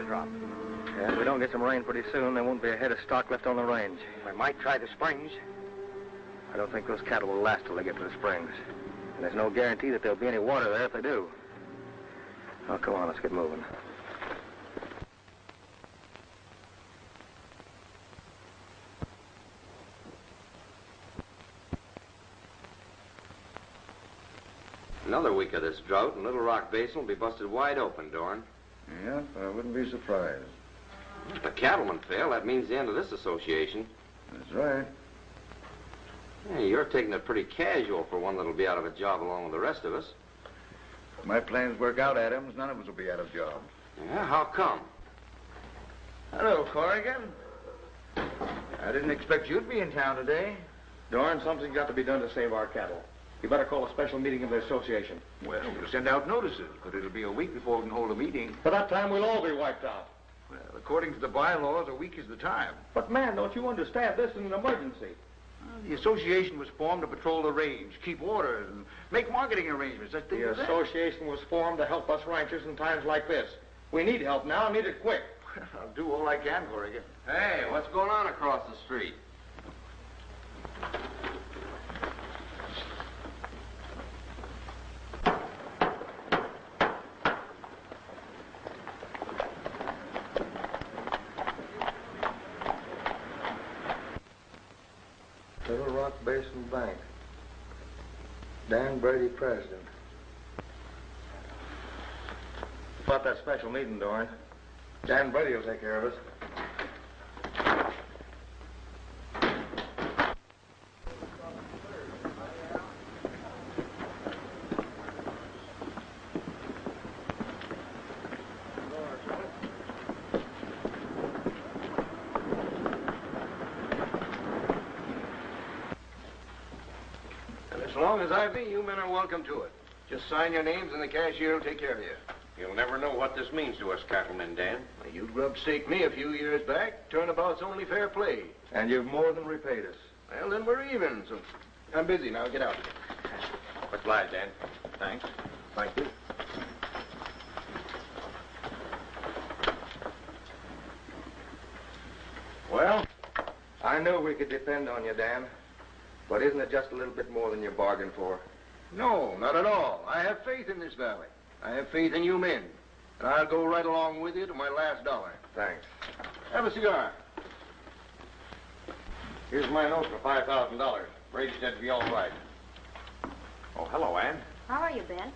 $5 drop. Yeah, if we don't get some rain pretty soon, there won't be a head of stock left on the range. We might try the springs. I don't think those cattle will last till they get to the springs. And there's no guarantee that there'll be any water there if they do. Oh, come on, let's get moving. Another week of this drought, and Little Rock Basin will be busted wide open, Dorn. Yep, I wouldn't be surprised. If the cattlemen fail, that means the end of this association. That's right. Hey, you're taking it pretty casual for one that'll be out of a job along with the rest of us. If my plans work out, Adams, none of us will be out of jobs. Yeah, how come? Hello, Corrigan. I didn't expect you'd be in town today. Dorn, something's got to be done to save our cattle. You better call a special meeting of the association. Well, we'll send out notices, but it'll be a week before we can hold a meeting. By that time, we'll all be wiped out. Well, according to the bylaws, a week is the time. But, man, don't you understand? This is an emergency. Well, the association was formed to patrol the range, keep orders, and make marketing arrangements. That's The association was formed to help us ranchers in times like this. We need help now, need it quick. I'll do all I can, Corrigan. Hey, what's going on across the street? Little Rock Basin Bank. Dan Brady, president. About that special meeting, Dorn. Dan Brady will take care of us. As long as I be, you men are welcome to it. Just sign your names and the cashier will take care of you. You'll never know what this means to us cattlemen, Dan. Now, you grub-staked me a few years back. Turnabout's only fair play. And you've more than repaid us. Well, then we're even, so I'm busy now. Get out. Much obliged, Dan. Thanks. Thank you. Well, I knew we could depend on you, Dan. But isn't it just a little bit more than you bargained for? No, not at all. I have faith in this valley. I have faith in you men. And I'll go right along with you to my last dollar. Thanks. Have a cigar. Here's my note for $5,000. Brady said to be all right. Oh, hello, Ann. How are you, Ben?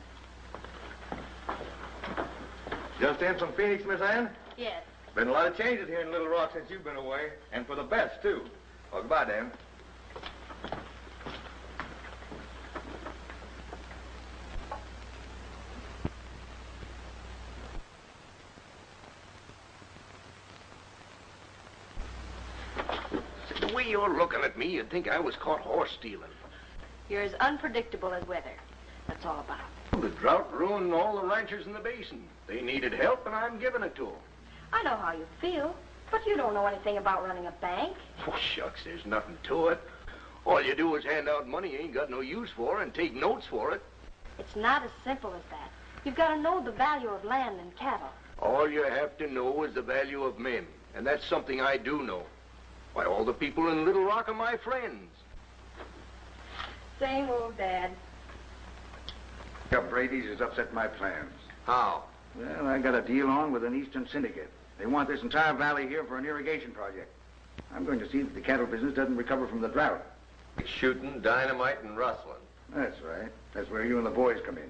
Just in from Phoenix, Miss Ann? Yes. Been a lot of changes here in Little Rock since you've been away. And for the best, too. Well, goodbye, Dan. The way you're looking at me, you'd think I was caught horse stealing. You're as unpredictable as weather. That's all about. The drought ruined all the ranchers in the basin. They needed help, and I'm giving it to them. I know how you feel, but you don't know anything about running a bank. Oh, shucks, there's nothing to it. All you do is hand out money you ain't got no use for and take notes for it. It's not as simple as that. You've got to know the value of land and cattle. All you have to know is the value of men, and that's something I do know. Why, all the people in Little Rock are my friends. Same old Dad. Brady's has upset my plans. How? Well, I got a deal on with an eastern syndicate. They want this entire valley here for an irrigation project. I'm going to see that the cattle business doesn't recover from the drought. Shooting, dynamite, and rustling. That's right. That's where you and the boys come in.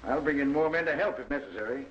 I'll bring in more men to help if necessary.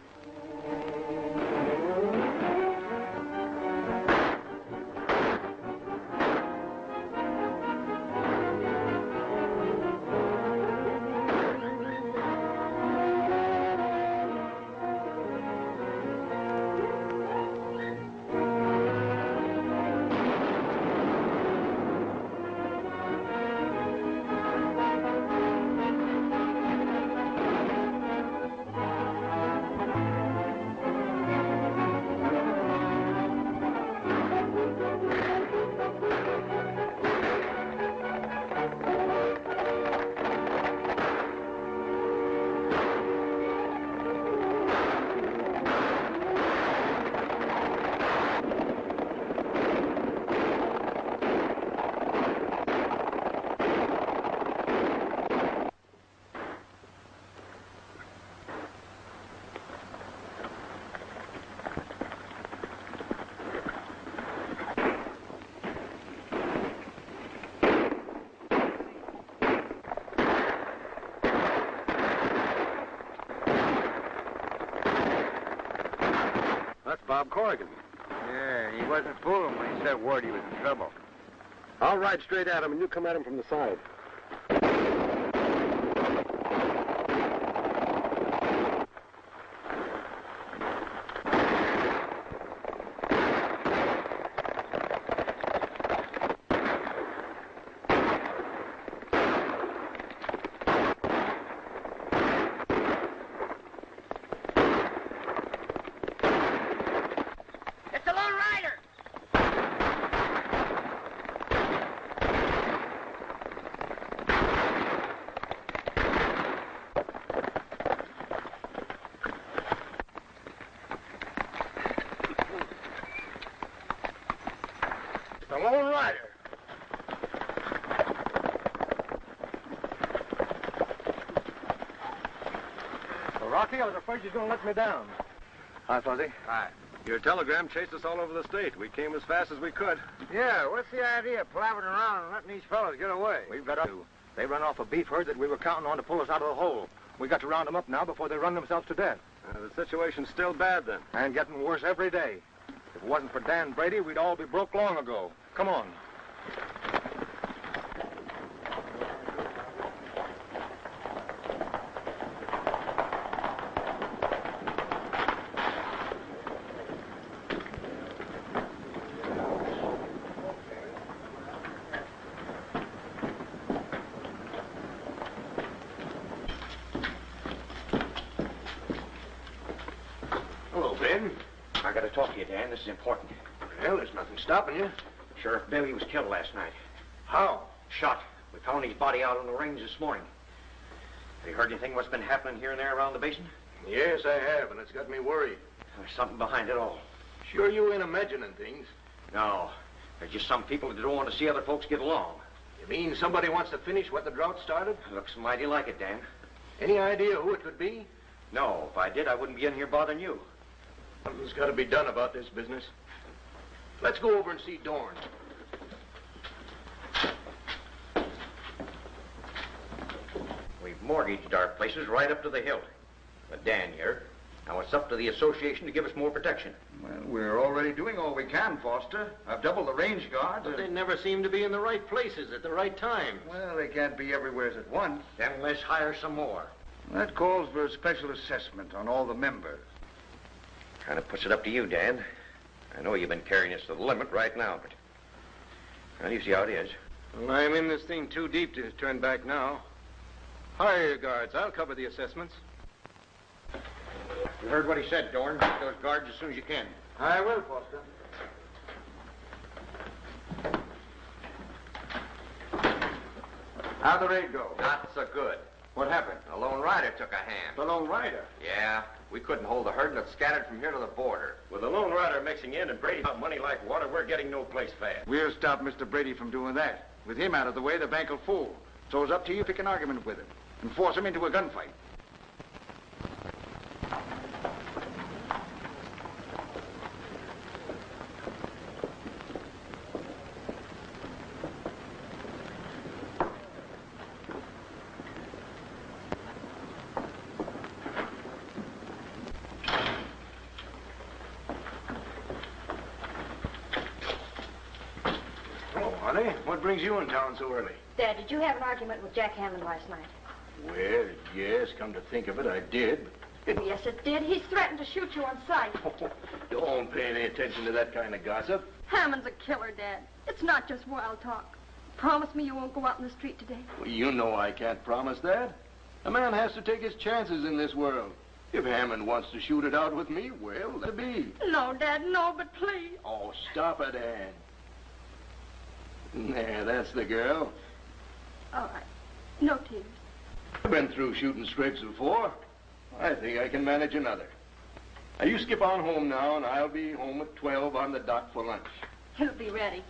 Corrigan. Yeah, he wasn't fooling when he said word he was in trouble. I'll ride straight at him, and you come at him from the side. The Lone Rider. Well, Rocky, I was afraid you were going to let me down. Hi, Fuzzy. Hi. Your telegram chased us all over the state. We came as fast as we could. Yeah, what's the idea of palavering around and letting these fellas get away? We've got to. They run off a beef herd that we were counting on to pull us out of the hole. We got to round them up now before they run themselves to death. The situation's still bad, then. And getting worse every day. If it wasn't for Dan Brady, we'd all be broke long ago. Come on. Hello, Ben. I got to talk to you, Dan. This is important. Well, there's nothing stopping you. Sheriff Bailey was killed last night. How? Shot. We found his body out on the range this morning. Have you heard anything what's been happening here and there around the basin? Yes, I have, and it's got me worried. There's something behind it all. Sure you ain't imagining things. No. There's just some people that don't want to see other folks get along. You mean somebody wants to finish what the drought started? Looks mighty like it, Dan. Any idea who it could be? No, if I did, I wouldn't be in here bothering you. Something's got to be done about this business. Let's go over and see Dorn. We've mortgaged our places right up to the hilt. But Dan here, now it's up to the association to give us more protection. Well, we're already doing all we can, Foster. I've doubled the range guard. But they never seem to be in the right places at the right time. Well, they can't be everywhere at once. Then let's hire some more. That calls for a special assessment on all the members. Kind of puts it up to you, Dan. I know you've been carrying us to the limit right now, but... Well, you see how it is. Well, I'm in this thing too deep to turn back now. Hire your guards. I'll cover the assessments. You heard what he said, Dorn. Get those guards as soon as you can. I will, Foster. How'd the raid go? Not so good. What happened? The Lone Rider took a hand. The Lone Rider. Yeah, we couldn't hold the herd and it scattered from here to the border. With the Lone Rider mixing in and Brady out money like water, we're getting no place fast. We'll stop Mr. Brady from doing that. With him out of the way, the bank will fool. So it's up to you to pick an argument with him and force him into a gunfight. Honey, what brings you in town so early? Dad, did you have an argument with Jack Hammond last night? Well, yes, come to think of it, I did. Yes, it did. He's threatened to shoot you on sight. Don't pay any attention to that kind of gossip. Hammond's a killer, Dad. It's not just wild talk. Promise me you won't go out in the street today. Well, you know I can't promise that. A man has to take his chances in this world. If Hammond wants to shoot it out with me, well, let it be. No, Dad, no, but please. Oh, stop it, Ann. There, that's the girl. All right. No tears. I've been through shooting scrapes before. I think I can manage another. Now, you skip on home now, and I'll be home at 12 on the dot for lunch. He'll be ready.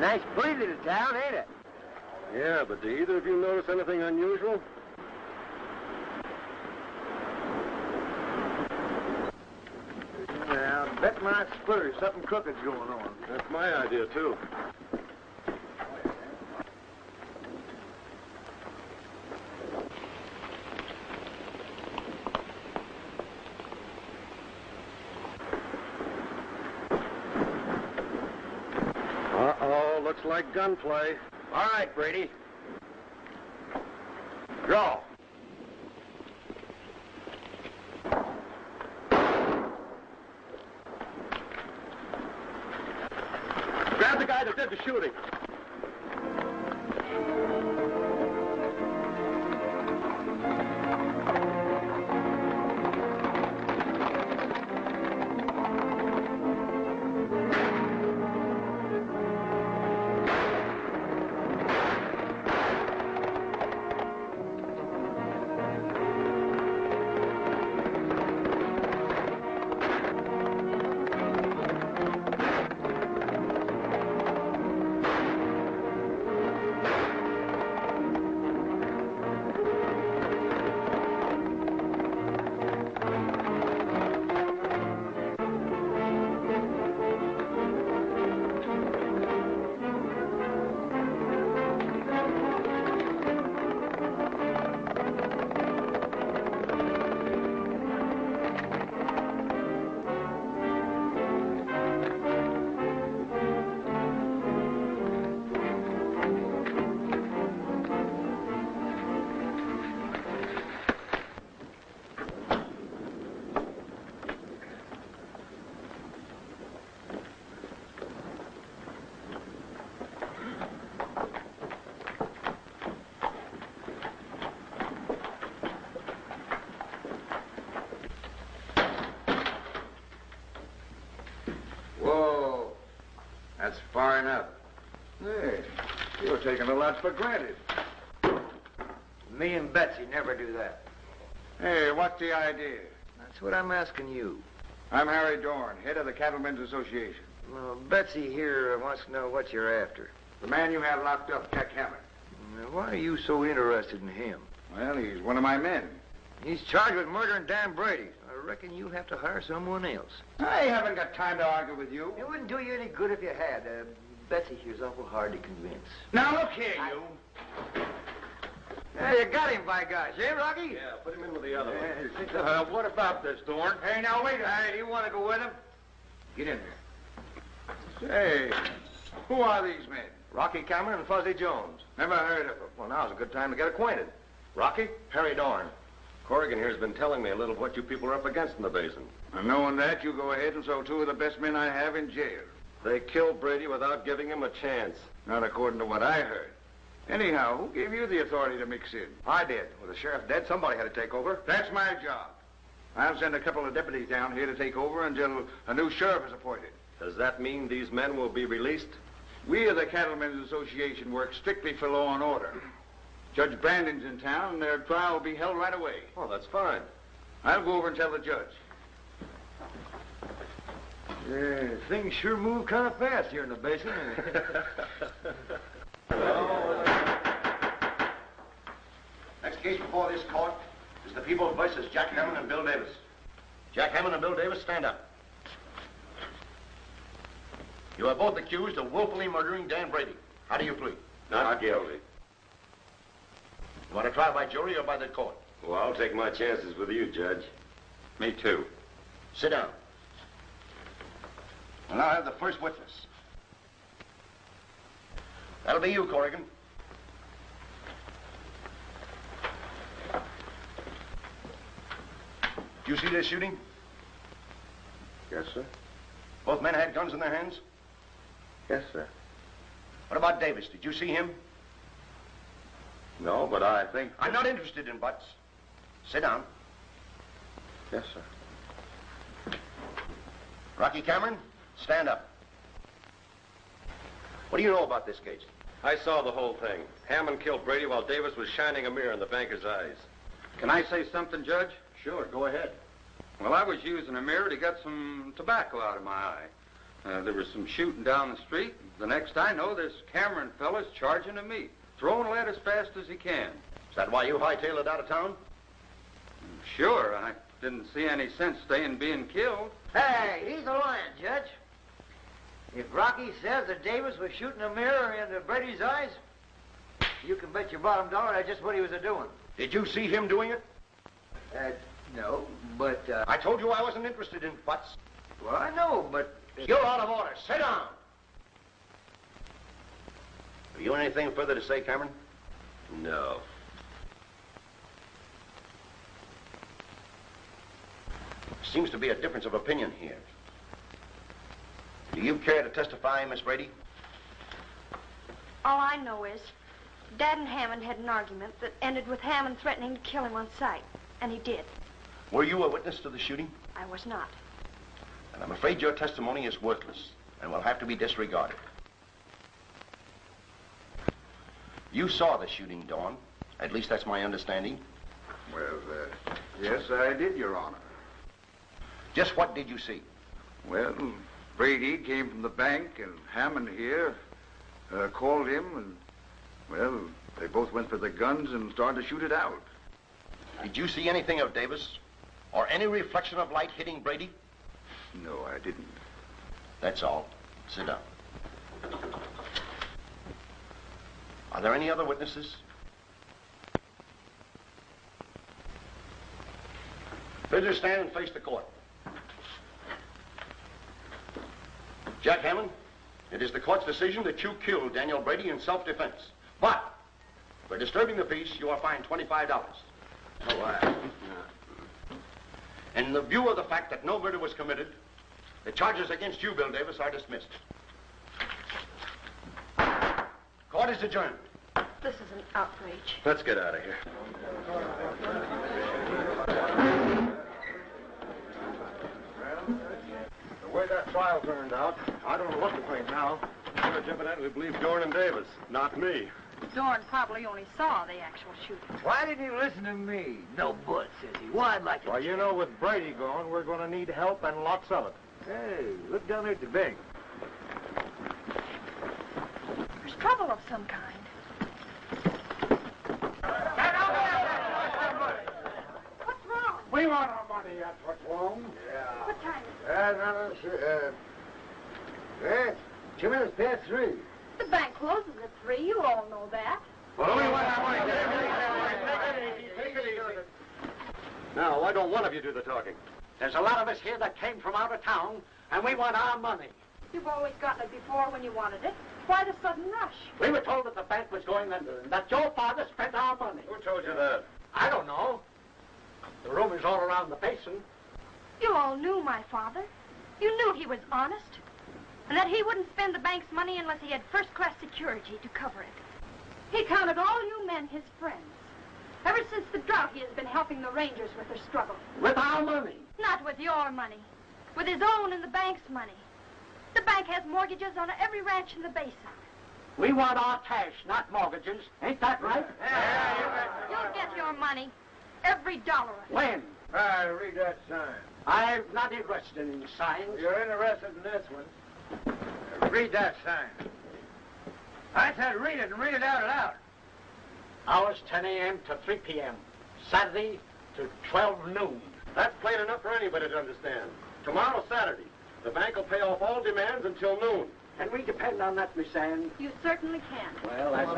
nice, pretty little town, ain't it? Yeah, but do either of you notice anything unusual? Well, I'll bet my spurs something crooked's going on. That's my idea, too. Uh-oh, looks like gunplay. All right, Brady. Draw. Grab the guy that did the shooting. Whoa. That's far enough. Hey, you're taking a lot for granted. Me and Betsy never do that. Hey, what's the idea? That's what I'm asking you. I'm Harry Dorn, head of the Cattlemen's Association. Well, Betsy here wants to know what you're after. The man you have locked up, Jack Hammond. Now, why are you so interested in him? Well, he's one of my men. He's charged with murdering Dan Brady. I reckon you'll have to hire someone else. I haven't got time to argue with you. It wouldn't do you any good if you had. Betsy here's awful hard to convince. Now, look here, you. Yeah, you got him, by gosh, eh, Rocky? Yeah, put him in with the other one. Yeah, What about this, Dorn? Hey, now, wait a minute. Hey, do you want to go with him? Get in there. Say, who are these men? Rocky Cameron and Fuzzy Jones. Never heard of them. Well, now's a good time to get acquainted. Rocky, Harry Dorn. Corrigan here's been telling me a little of what you people are up against in the basin. And knowing that, you go ahead and throw two of the best men I have in jail. They killed Brady without giving him a chance. Not according to what I heard. Anyhow, who gave you the authority to mix in? I did. With the sheriff dead, somebody had to take over. That's my job. I'll send a couple of deputies down here to take over until a new sheriff is appointed. Does that mean these men will be released? We of the Cattlemen's Association work strictly for law and order. Judge Brandon's in town, and their trial will be held right away. Oh, that's fine. I'll go over and tell the judge. Yeah, things sure move kind of fast here in the basin. Next case before this court is the People versus Jack Hammond and Bill Davis. Jack Hammond and Bill Davis, stand up. You are both accused of willfully murdering Dan Brady. How do you plead? Not guilty. You want to try by jury or by the court? Well, I'll take my chances with you, Judge. Me too. Sit down. We'll now have the first witness. That'll be you, Corrigan. Did you see this shooting? Yes, sir. Both men had guns in their hands? Yes, sir. What about Davis? Did you see him? No, but I think... I'm not interested in buts. Sit down. Yes, sir. Rocky Cameron, stand up. What do you know about this case? I saw the whole thing. Hammond killed Brady while Davis was shining a mirror in the banker's eyes. Can I say something, Judge? Sure, go ahead. Well, I was using a mirror to get some tobacco out of my eye. There was some shooting down the street. The next I know, this Cameron fella's charging at me, throwing lead as fast as he can. Is that why you hightailed it out of town? Sure, I didn't see any sense staying being killed. Hey, he's a lion, Judge. If Rocky says that Davis was shooting a mirror into Brady's eyes, you can bet your bottom dollar that's just what he was a-doing. Did you see him doing it? No, but, I told you I wasn't interested in butts. Well, I know, but... You're out of order. Sit down. Have you anything further to say, Cameron? No. Seems to be a difference of opinion here. Do you care to testify, Miss Brady? All I know is Dad and Hammond had an argument that ended with Hammond threatening to kill him on sight, and he did. Were you a witness to the shooting? I was not. And I'm afraid your testimony is worthless and will have to be disregarded. You saw the shooting, Dawn. At least that's my understanding. Well, yes, I did, Your Honor. Just what did you see? Well, Brady came from the bank, and Hammond here called him, and, well, they both went for the guns and started to shoot it out. Did you see anything of Davis? Or any reflection of light hitting Brady? No, I didn't. That's all. Sit down. Are there any other witnesses? Visitors, stand and face the court. Jack Hammond, it is the court's decision that you killed Daniel Brady in self-defense. But, for disturbing the peace, you are fined $25. Oh, wow. In the view of the fact that no murder was committed, the charges against you, Bill Davis, are dismissed. Court is adjourned. This is an outrage. Let's get out of here. The way that trial turned out, I don't know what to think now. Judge evidently believed Dorn and Davis, not me. Dorn probably only saw the actual shooting. Why didn't you listen to me? No but, says he. Well, I'd like to... Well, you know, with Brady gone, we're going to need help and lots of it. Hey, look down there at the bank. There's trouble of some kind. What's wrong? We want our money, that's what's wrong. Yeah. What time is it? 2 minutes past 3. The bank closes at 3. You all know that. Well, we want our money. Take it easy. Now, why don't one of you do the talking? There's a lot of us here that came from out of town, and we want our money. You've always gotten it before when you wanted it. Why the sudden rush? We were told that the bank was going under, and that your father spent our money. Who told you that? I don't know. The rumors all around the basin. You all knew my father. You knew he was honest. And that he wouldn't spend the bank's money unless he had first-class security to cover it. He counted all you men his friends. Ever since the drought, he has been helping the Rangers with their struggle. With our money. Not with your money. With his own and the bank's money. The bank has mortgages on every ranch in the basin. We want our cash, not mortgages. Ain't that right? You'll get your money. Every dollar of it. When? Read that sign. I'm not interested in signs. You're interested in this one. Read that sign. I said read it and read it out loud. Hours 10 a.m. to 3 p.m. Saturday to 12 noon. That's plain enough for anybody to understand. Tomorrow, Saturday, the bank will pay off all demands until noon. Can we depend on that, Miss Ann? You certainly can. Well, that's...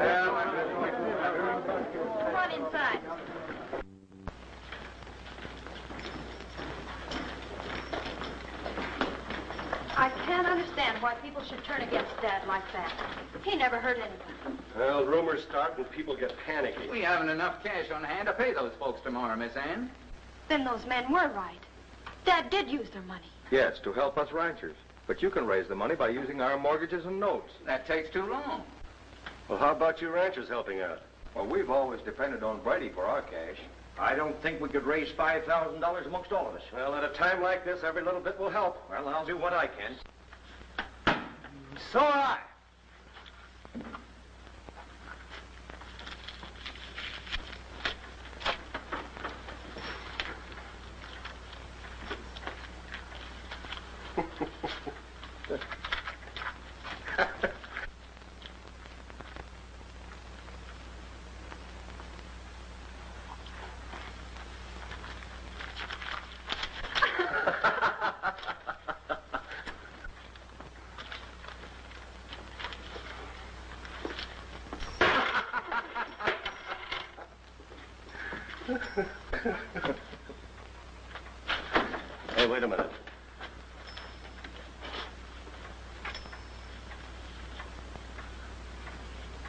Come on inside. I can't understand why people should turn against Dad like that. He never hurt anyone. Well, rumors start and people get panicky. We haven't enough cash on hand to pay those folks tomorrow, Miss Ann. Then those men were right. Dad did use their money. Yes, to help us ranchers. But you can raise the money by using our mortgages and notes. That takes too long. Well, how about you ranchers helping out? Well, we've always depended on Brady for our cash. I don't think we could raise $5,000 amongst all of us. Well, at a time like this, every little bit will help. Well, I'll do what I can. So will I.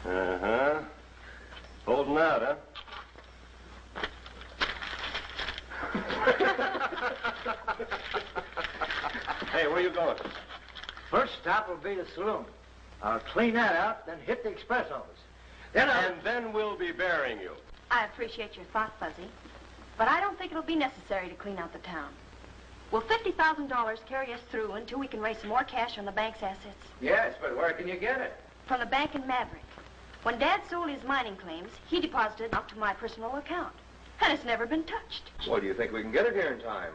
Uh-huh. Holding out, huh? Hey, where you going? First stop will be the saloon. I'll clean that out, then hit the express office. Then we'll be burying you. I appreciate your thought, Fuzzy, but I don't think it'll be necessary to clean out the town. Will $50,000 carry us through until we can raise some more cash on the bank's assets? Yes, but where can you get it? From the bank in Maverick. When Dad sold his mining claims, he deposited it up to my personal account. And it's never been touched. Well, do you think we can get it here in time?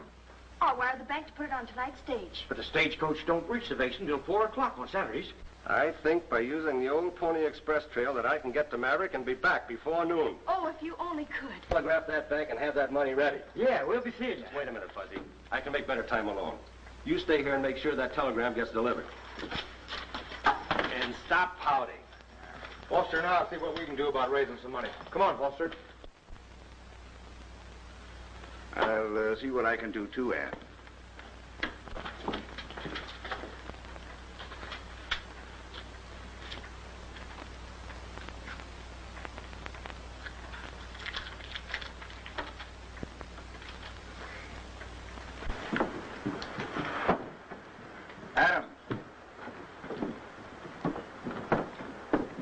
I'll wire the bank to put it on tonight's stage. But the stagecoach don't reach the base until 4 o'clock on Saturdays. I think by using the old Pony Express trail that I can get to Maverick and be back before noon. Oh, if you only could. Telegraph that bank and have that money ready. Yeah, we'll be seeing you. Wait a minute, Fuzzy. I can make better time alone. You stay here and make sure that telegram gets delivered. And stop pouting. Foster and I'll see what we can do about raising some money. Come on, Foster. I'll see what I can do too, Ann. Adam.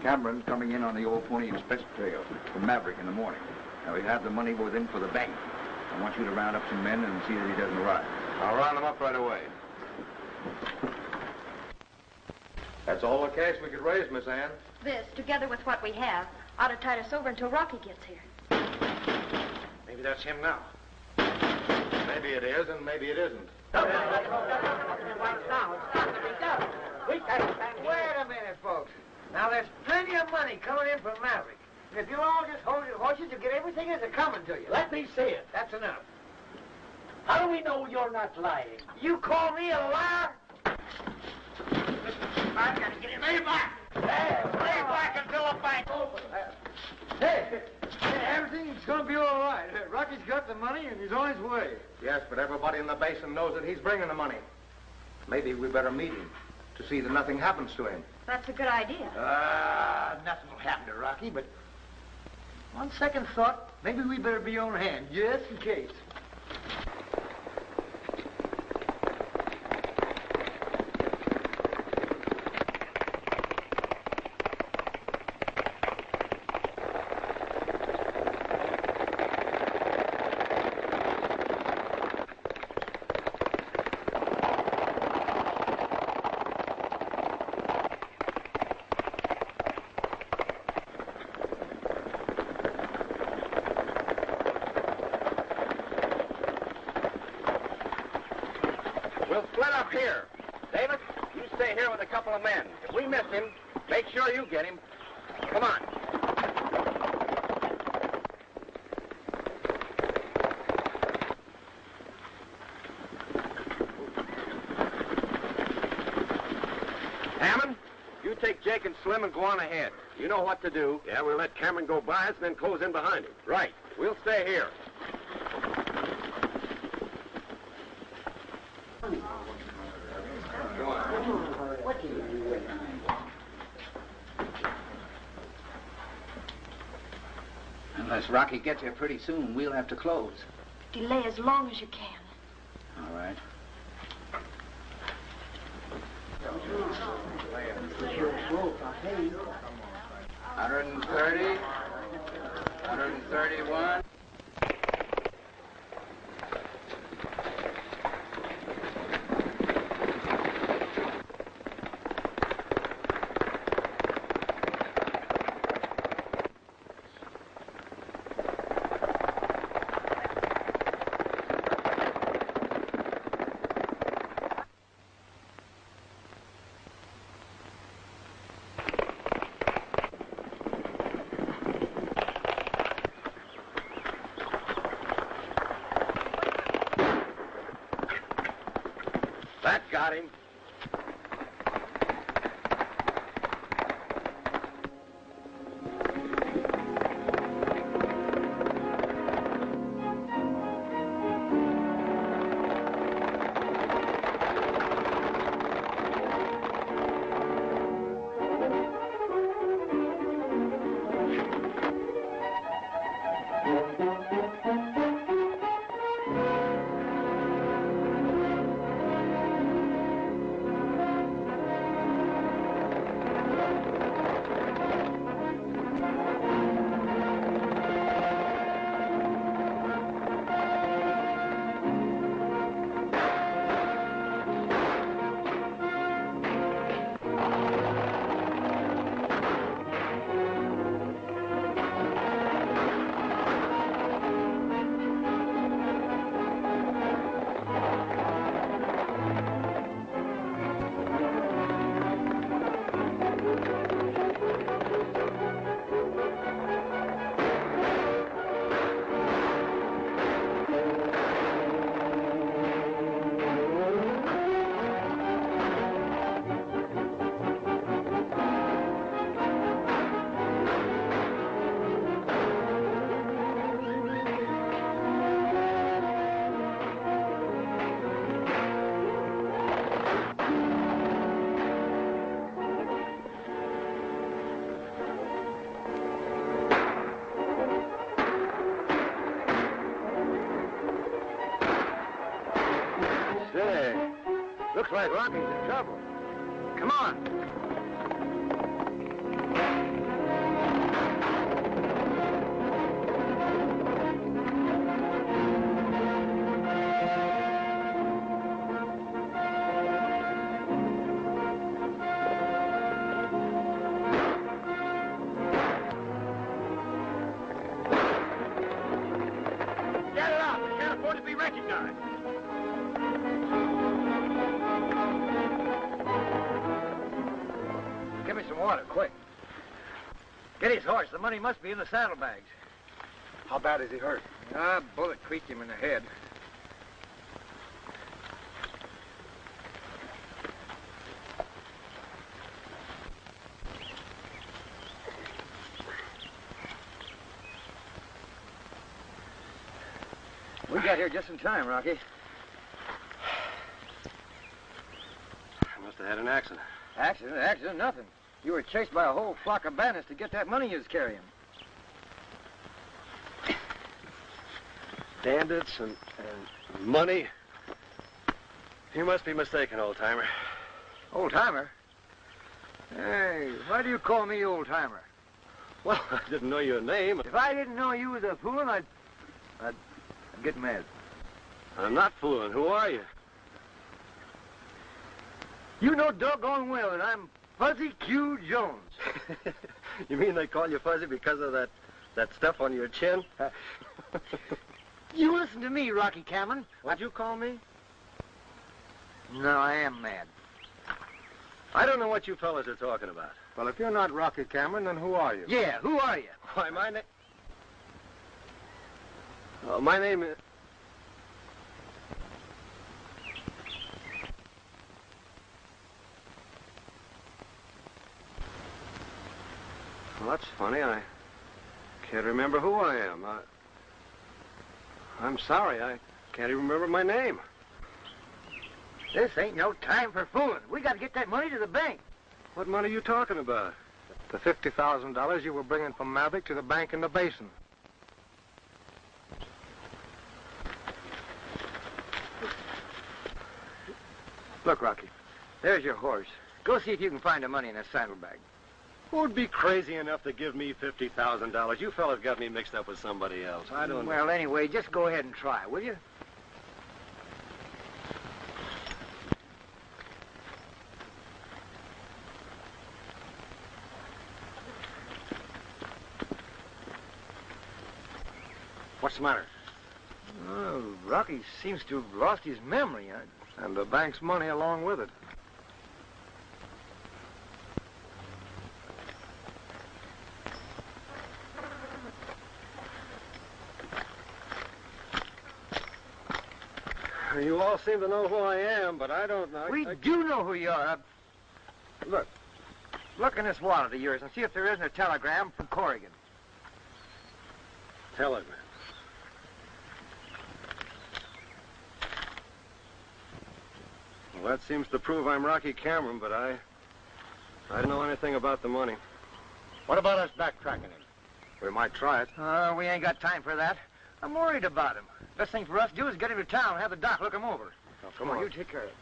Cameron's coming in on the old Pony Express trail from Maverick in the morning. Now, we have the money within for the bank. I want you to round up some men and see that he doesn't arrive. I'll round them up right away. That's all the cash we could raise, Miss Ann. This, together with what we have, ought to tide us over until Rocky gets here. Maybe that's him now. Maybe it is, and maybe it isn't. Wait a minute, folks. Now, there's plenty of money coming in from Maverick. And if you'll all just hold your horses, you'll get everything that's coming to you. Let me see it. That's enough. How do we know you're not lying? You call me a liar? I've got to get him. Lay back! Lay back until the bank's open. Hey, everything's going to be all right. Rocky's got the money and he's on his way. Yes, but everybody in the basin knows that he's bringing the money. Maybe we better meet him to see that nothing happens to him. That's a good idea. Nothing will happen to Rocky, but on second thought, maybe we better be on hand, just in case. We'll split up here. David, you stay here with a couple of men. If we miss him, make sure you get him. Come on. Hammond, you take Jake and Slim and go on ahead. You know what to do. Yeah, we'll let Cameron go by us and then close in behind him. Right. We'll stay here. Unless Rocky gets here pretty soon, we'll have to close. Delay as long as you can. All right. $130, $131. That got him. like Rocky's in trouble. Come on. Get it out. They can't afford to be recognized. Give me some water, quick. Get his horse. The money must be in the saddlebags. How bad is he hurt? A bullet creased him in the head. We got here just in time, Rocky. I must have had an accident. Accident? Accident? Nothing. You were chased by a whole flock of bandits to get that money you was carrying. Bandits and money? You must be mistaken, old-timer. Old-timer? Hey, why do you call me old-timer? Well, I didn't know your name. If I didn't know you was a foolin', I'd get mad. I'm not fooling. Who are you? You know doggone well that I'm Fuzzy Q. Jones. You mean they call you Fuzzy because of that stuff on your chin? You listen to me, Rocky Cameron. What'd you call me? No, I am mad. I don't know what you fellas are talking about. Well, if you're not Rocky Cameron, then who are you? Yeah, who are you? Why, my name... Oh, my name is... Well, that's funny. I can't remember who I am. I'm sorry. I can't even remember my name. This ain't no time for fooling. We got to get that money to the bank. What money are you talking about? The $50,000 you were bringing from Mavic to the bank in the basin. Look, Rocky, there's your horse. Go see if you can find the money in his saddlebag. Who'd be crazy enough to give me $50,000? You fellas got me mixed up with somebody else. I don't know. Well, anyway, just go ahead and try, will you? What's the matter? Oh, Rocky seems to have lost his memory. And the bank's money along with it. You all seem to know who I am, but I don't know. We do know who you are. Look in this wallet of yours and see if there isn't a telegram from Corrigan. Telegram? Well, that seems to prove I'm Rocky Cameron, but I don't know anything about the money. What about us backtracking him? We might try it. We ain't got time for that. I'm worried about him. Best thing for us to do is get him to town and have the doc look him over. Oh, come on. You take care of it.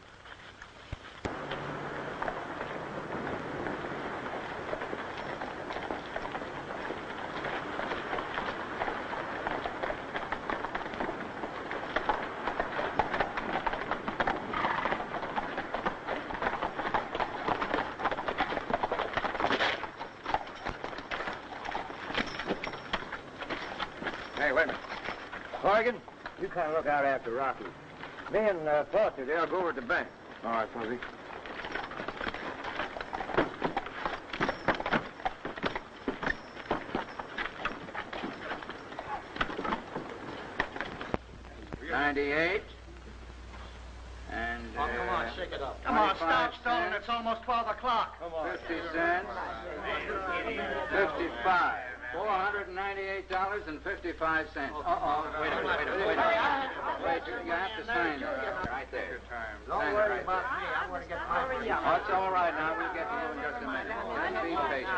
Hey, wait a minute. Corrigan, you kind of look out after Rocky. Me and Foster, they'll go over to the bank. All right, Fuzzy. $98. And, Oh, come on, shake it up. Come on, stop stalling. It's almost 12 o'clock. Come on. 50 cents. 55. $498.55. Wait a minute. Wait, you have to sign right there. Don't worry about me. I'm going to get my money. Oh, it's all right now. We'll get to you in just a minute. Just be patient.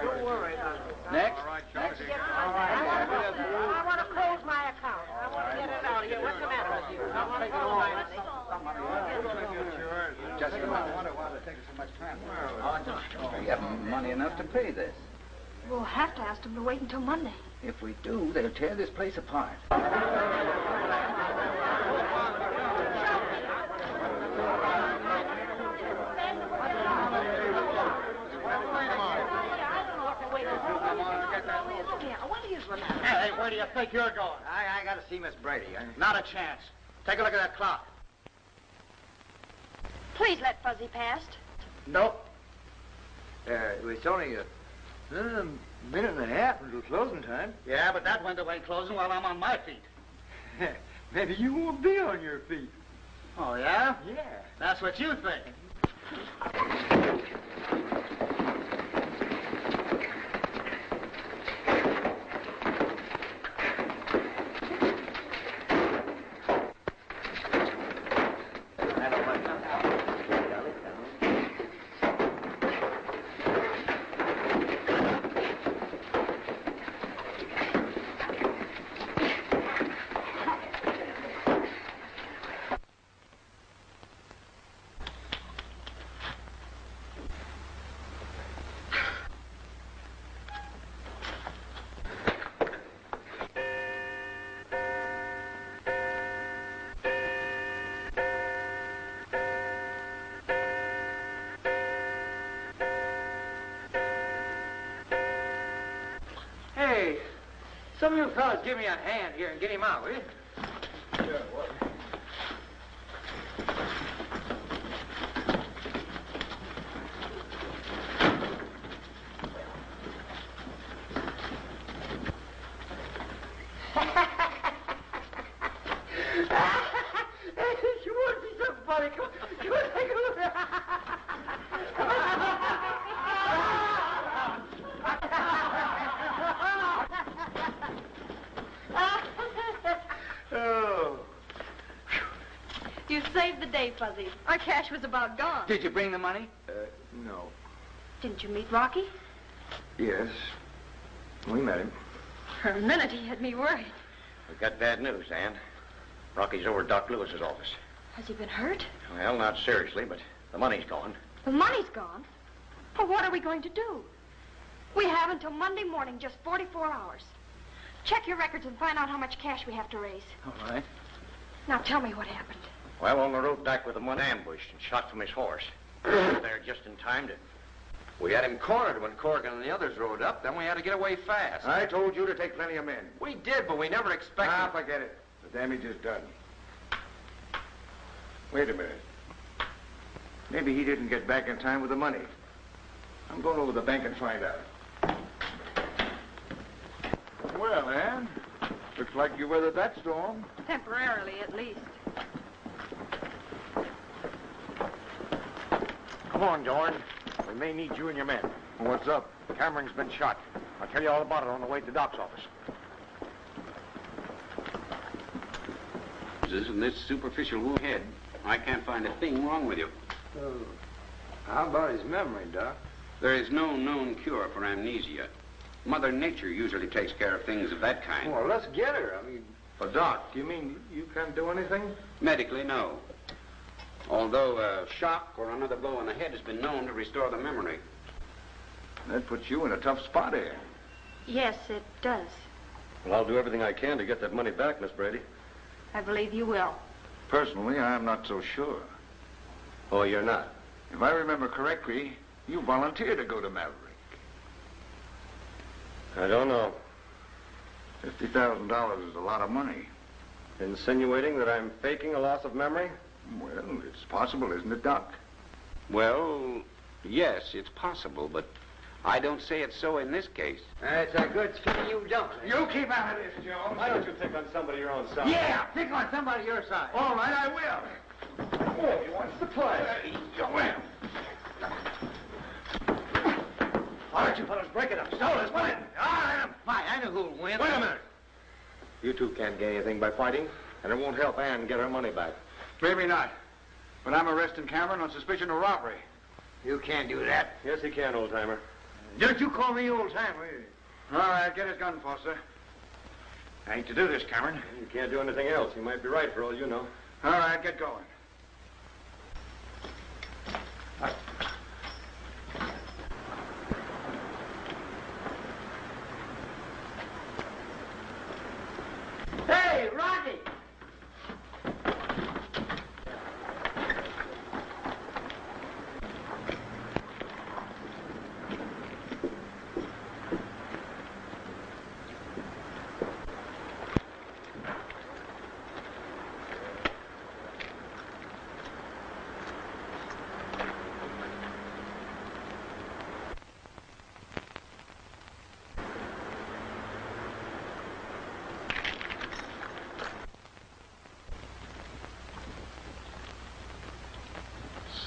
Don't worry. Next. I want to close my account. I want to get it out of here. What's the matter with you? I want to close my account. so much time. Well, we haven't money enough to pay this. We'll have to ask them to wait until Monday. If we do, they'll tear this place apart. Hey, where do you think you're going? I got to see Miss Brady. Not a chance. Take a look at that clock. Please let Fuzzy past. Nope. It's only a minute and a half until closing time. Yeah, but that window ain't closing while I'm on my feet. Maybe you won't be on your feet. Oh, yeah? Yeah. That's what you think. Hey, some of you fellas give me a hand here and get him out, will you? Yeah, what? You won't be so funny. Come Oh. You saved the day, Fuzzy. Our cash was about gone. Did you bring the money? No. Didn't you meet Rocky? Yes. We met him. For a minute, he had me worried. We've got bad news, Ann. Rocky's over at Doc Lewis's office. Has he been hurt? Well, not seriously, but the money's gone. The money's gone. Well, what are we going to do? We have until Monday morning, just 44 hours. Check your records and find out how much cash we have to raise. All right. Now tell me what happened. Well, on the road back with him, one ambushed and shot from his horse. There just in time to... We had him cornered when Corrigan and the others rode up. Then we had to get away fast. I told you to take plenty of men. We did, but we never expected... Ah, forget it. The damage is done. Wait a minute. Maybe he didn't get back in time with the money. I'm going over to the bank and find out. Well, Ann, looks like you weathered that storm. Temporarily, at least. Come on, Dorn. We may need you and your men. What's up? Cameron's been shot. I'll tell you all about it on the way to Doc's office. In this superficial wound head, I can't find a thing wrong with you. How about his memory, Doc? There is no known cure for amnesia. Mother Nature usually takes care of things of that kind. Well, let's get her. I mean... But, Doc, you mean you can't do anything? Medically, no. Although a shock or another blow on the head has been known to restore the memory. That puts you in a tough spot, Ann. Yes, it does. Well, I'll do everything I can to get that money back, Miss Brady. I believe you will. Personally, I'm not so sure. Oh, you're not? If I remember correctly, you volunteered to go to Maverick. I don't know. $50,000 is a lot of money. Insinuating that I'm faking a loss of memory? Well, it's possible, isn't it, Doc? Well, yes, it's possible, but I don't say it's so in this case. That's a good scheme you don't. You keep out of this, Jones. Why don't you pick on somebody your own size? Yeah, pick on somebody your size. All right, I will. Oh, he wants to play. You will. Why don't you fellas break it up? So let's win. Fine, I know who'll win. Wait a minute. You two can't gain anything by fighting, and it won't help Ann get her money back. Maybe not. But I'm arresting Cameron on suspicion of robbery. You can't do that. Yes, he can, old-timer. Don't you call me old-timer. All right, get his gun, Foster. I hate to do this, Cameron. You can't do anything else. You might be right for all you know. All right, get going.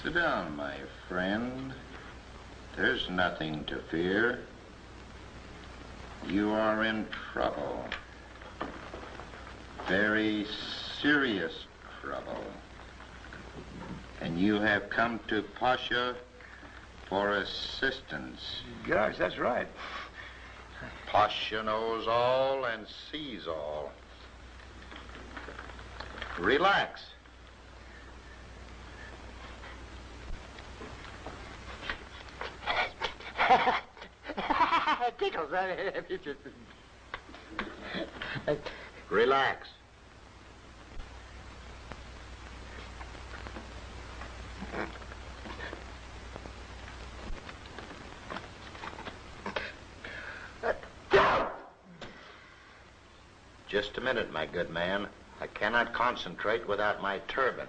Sit down, my friend. There's nothing to fear. You are in trouble. Very serious trouble. And you have come to Pasha for assistance. Gosh, that's right. Pasha knows all and sees all. Relax. Tickles. Relax. Just a minute, my good man. I cannot concentrate without my turban.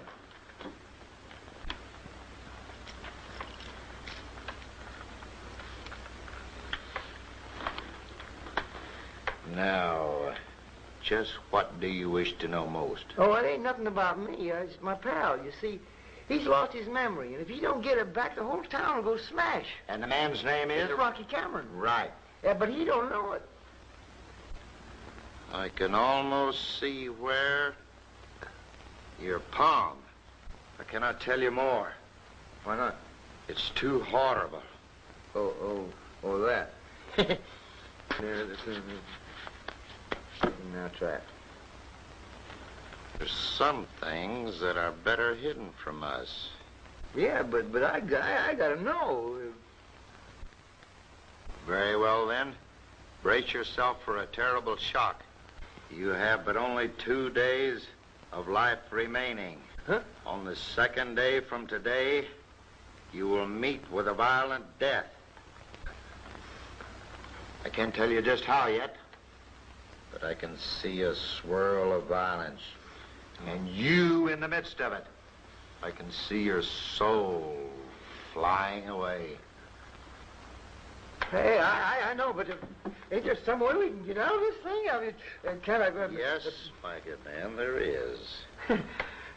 Now, just what do you wish to know most? Oh, it ain't nothing about me. It's my pal. You see, he's lost his memory, and if he don't get it back, the whole town will go smash. And the man's name is? It's Rocky Cameron. Right. Yeah, but he don't know it. I can almost see where. Your palm. I cannot tell you more. Why not? It's too horrible. Oh, that. Yeah, now try it. There's some things that are better hidden from us. Yeah, but I gotta know. Very well, then. Brace yourself for a terrible shock. You have but only 2 days of life remaining. Huh? On the 2nd day from today, you will meet with a violent death. I can't tell you just how yet, but I can see a swirl of violence. And you in the midst of it. I can see your soul flying away. Hey, I know, but ain't there some way we can get out of this thing? I mean, can I... Yes, my good man, there is.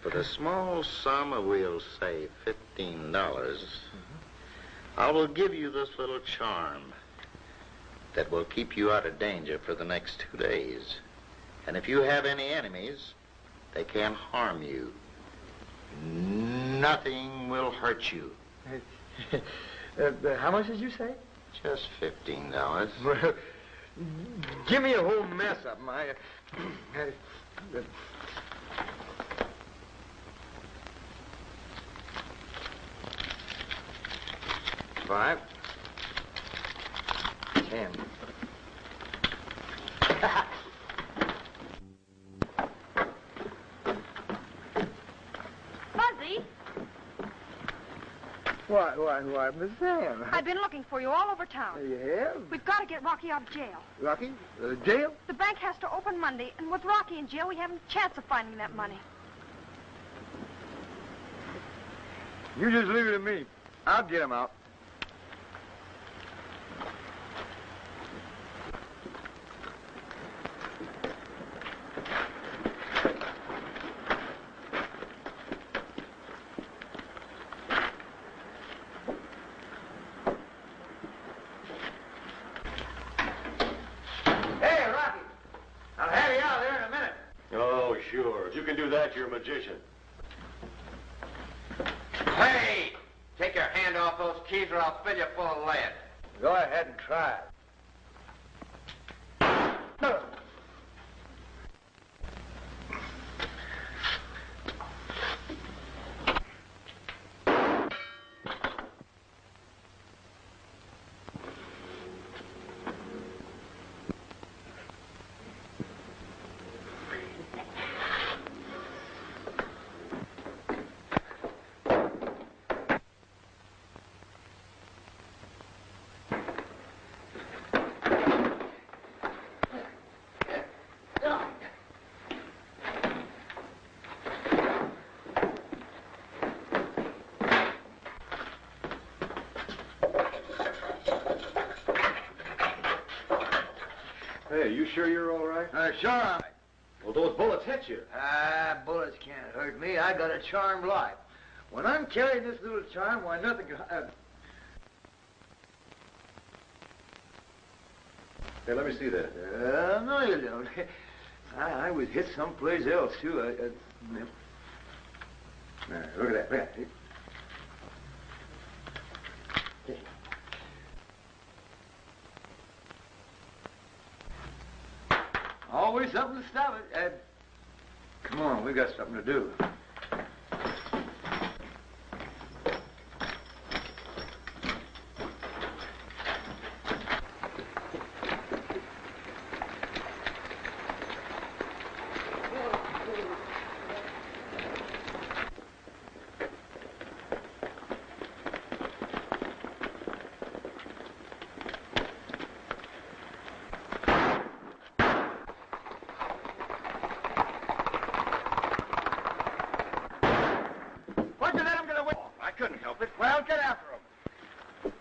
For the small sum of, we'll say, $15, I will give you this little charm that will keep you out of danger for the next 2 days. And if you have any enemies, they can't harm you. Nothing will hurt you. How much did you say? Just $15. Well, give me a whole mess of them. $5, $10. Fuzzy, Why, Miss Sam. I've been looking for you all over town. You have? We've got to get Rocky out of jail. Rocky? Jail? The bank has to open Monday, and with Rocky in jail, we haven't a chance of finding that money. You just leave it to me. I'll get him out. You're a magician. Hey! Take your hand off those keys or I'll fill you full of lead. Go ahead and try it. No. Hey, you sure you're all right? Sure am. Well, those bullets hit you. Bullets can't hurt me. I got a charmed life. When I'm carrying this little charm, why, nothing can... Hey, let me see that. No, you don't. I was hit someplace else, too. Now, look at that. Look at that. Always something to stop it. Come on, we got something to do. Why'd you let him get away? I couldn't help it. Well, get after him.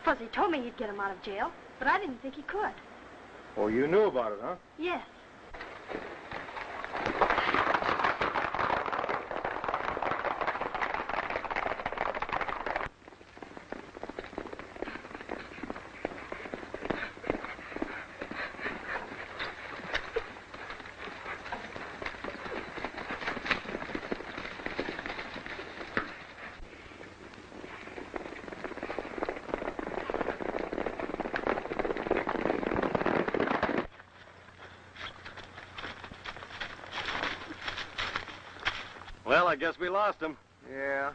Fuzzy told me he'd get him out of jail, but I didn't think he could. Oh, you knew about it, huh? Yes. Well, I guess we lost him. Yeah.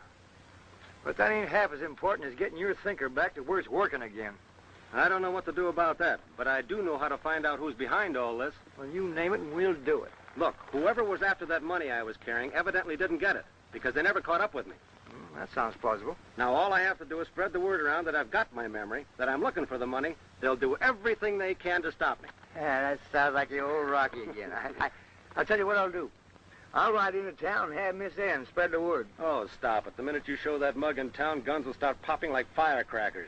But that ain't half as important as getting your thinker back to where it's working again. I don't know what to do about that, but I do know how to find out who's behind all this. Well, you name it and we'll do it. Look, whoever was after that money I was carrying evidently didn't get it, because they never caught up with me. That sounds plausible. Now, all I have to do is spread the word around that I've got my memory, that I'm looking for the money. They'll do everything they can to stop me. Yeah, that sounds like the old Rocky again. I'll tell you what I'll do. I'll ride into town and have Miss Ann spread the word. Oh, stop it. The minute you show that mug in town, guns will start popping like firecrackers.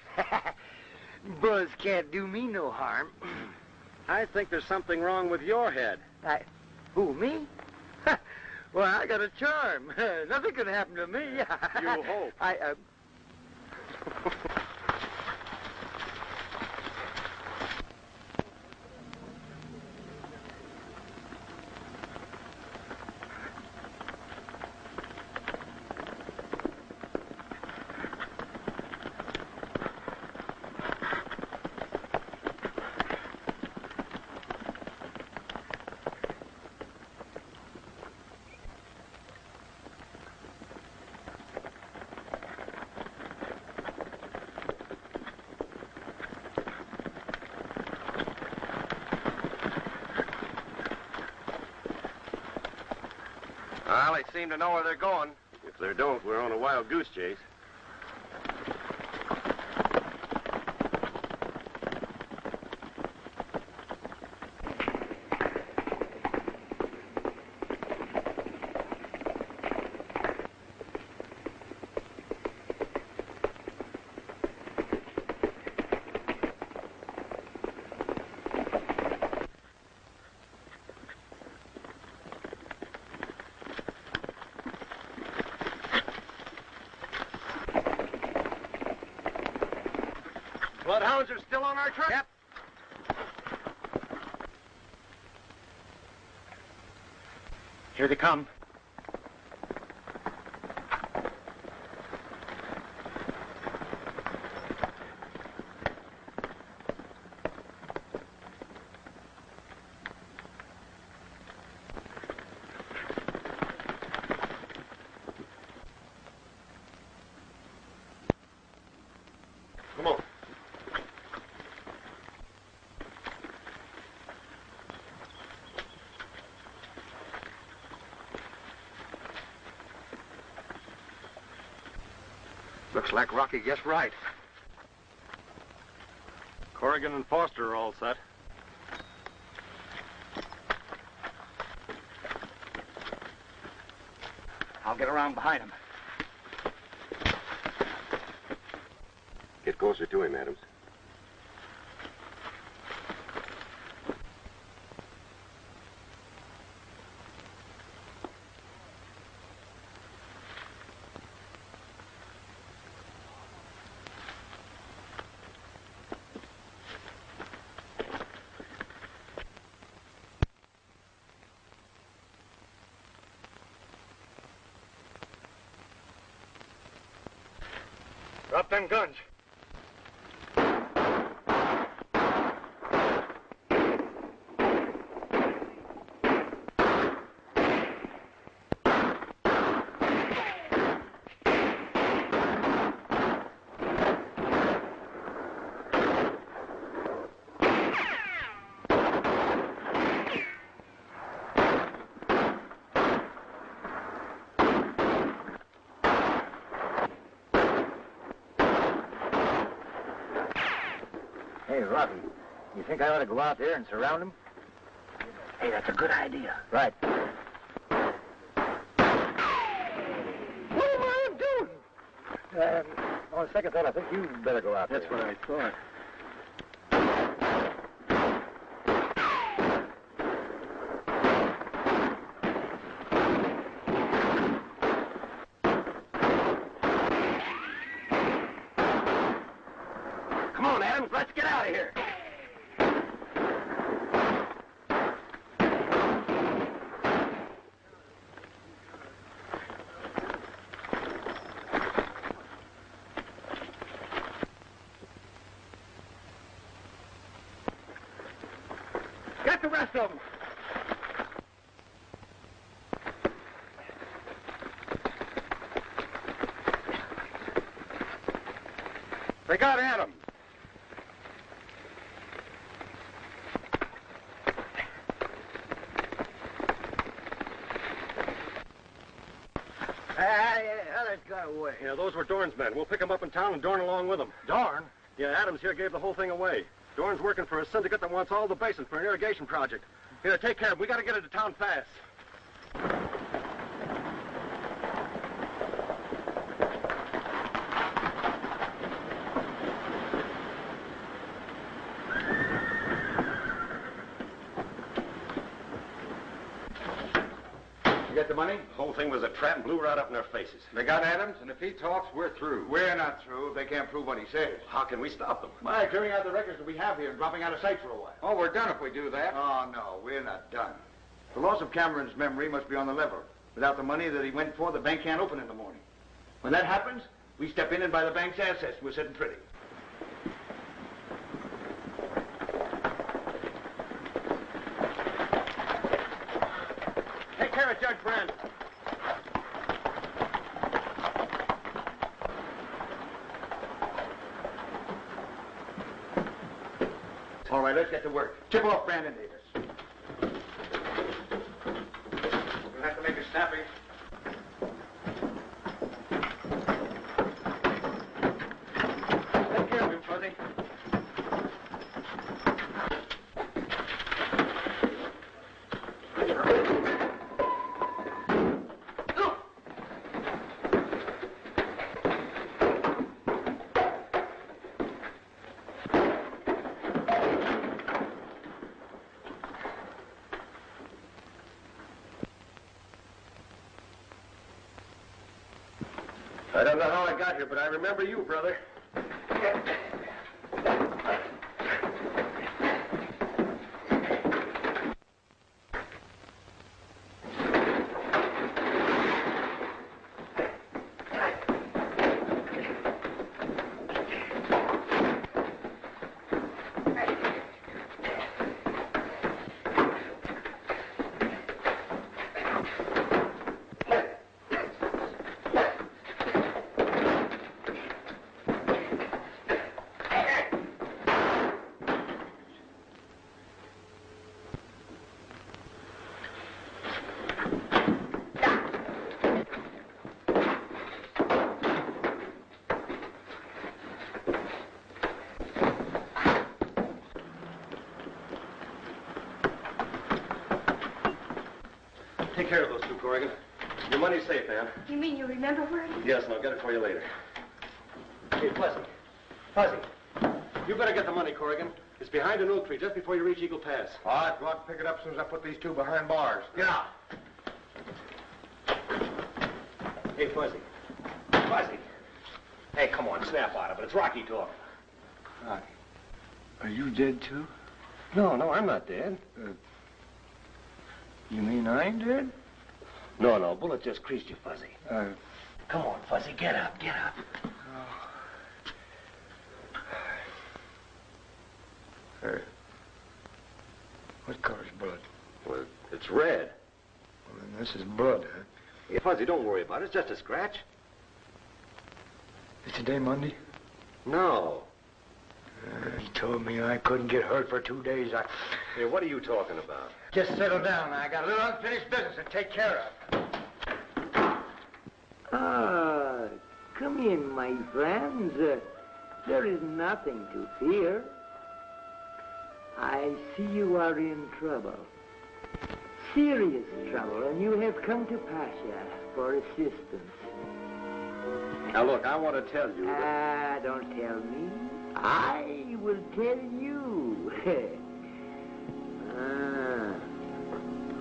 Buzz can't do me no harm. I think there's something wrong with your head. Who, me? Well, I got a charm. Nothing can happen to me. You hope. Well, they seem to know where they're going. If they don't, we're on a wild goose chase. Bloodhounds are still on our track? Yep. Here they come. Come on. Looks like Rocky guessed right. Corrigan and Foster are all set. I'll get around behind him. Get closer to him, Adams. Drop them guns. Hey, Rocky, you think I ought to go out there and surround him? Hey, that's a good idea. Right. What am I doing? On second thought, I think you better go out there. That's what I thought. Come on, Adams, let's get out of here. Get the rest of them. They got Adams. Others got away. Yeah, those were Dorn's men. We'll pick them up in town and Dorn along with them. Dorn? Yeah, Adams here gave the whole thing away. Dorn's working for a syndicate that wants all the basin for an irrigation project. Here, take care of him. We got to get into town fast. You get the money? The whole thing was a trap and blew right up in their faces. They got Adams, and if he talks, we're through. We're not through if they can't prove what he says. How can we stop them? By clearing out the records that we have here and dropping out of sight for a while. Oh, we're done if we do that. Oh, no, we're not done. The loss of Cameron's memory must be on the level. Without the money that he went for, the bank can't open in the morning. When that happens, we step in and buy the bank's assets. We're sitting pretty. Take care of Judge Brand. All right, let's get to work. Tip off Brandon Davis. We'll have to make it snappy. Take care of him, Fuzzy. I don't know how I got here, but I remember you, brother. Take care of those two, Corrigan. Your money's safe, Ann. You mean you remember where it is? Yes, and I'll get it for you later. Hey, Fuzzy. Fuzzy. You better get the money, Corrigan. It's behind an oak tree just before you reach Eagle Pass. All right, go out and pick it up as soon as I put these two behind bars. Get out. Hey, Fuzzy. Fuzzy. Hey, come on, snap out of it. It's Rocky talking. Rocky, are you dead too? No, I'm not dead. You mean I'm dead? No, bullet just creased you, Fuzzy. Uh, Come on, Fuzzy, get up, get up. What color's blood? Well, it's red. Well, then this is blood, huh? Yeah, Fuzzy, don't worry about it. It's just a scratch. Is today Monday? No. He told me I couldn't get hurt for 2 days. Hey, what are you talking about? Just settle down. I got a little unfinished business to take care of. Ah, come in, my friends. There is nothing to fear. I see you are in trouble. Serious trouble, and you have come to Pasha for assistance. Now, look, I want to tell you that... Don't tell me. I will tell you.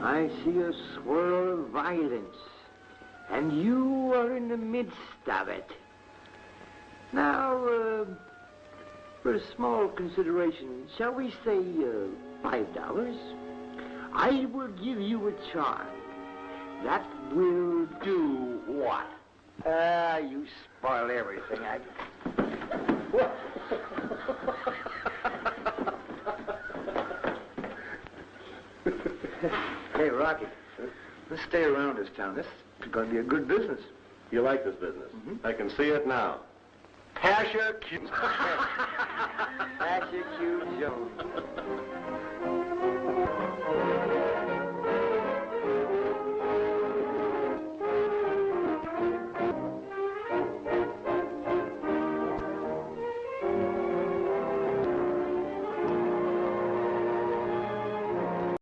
I see a swirl of violence, and you are in the midst of it. Now, for a small consideration, shall we say $5? I will give you a charm. That will do what? You spoil everything. Hey, Rocky, let's stay around this town. This is going to be a good business. You like this business? Mm-hmm. I can see it now. Pasha Q. Pasha Q. Jones.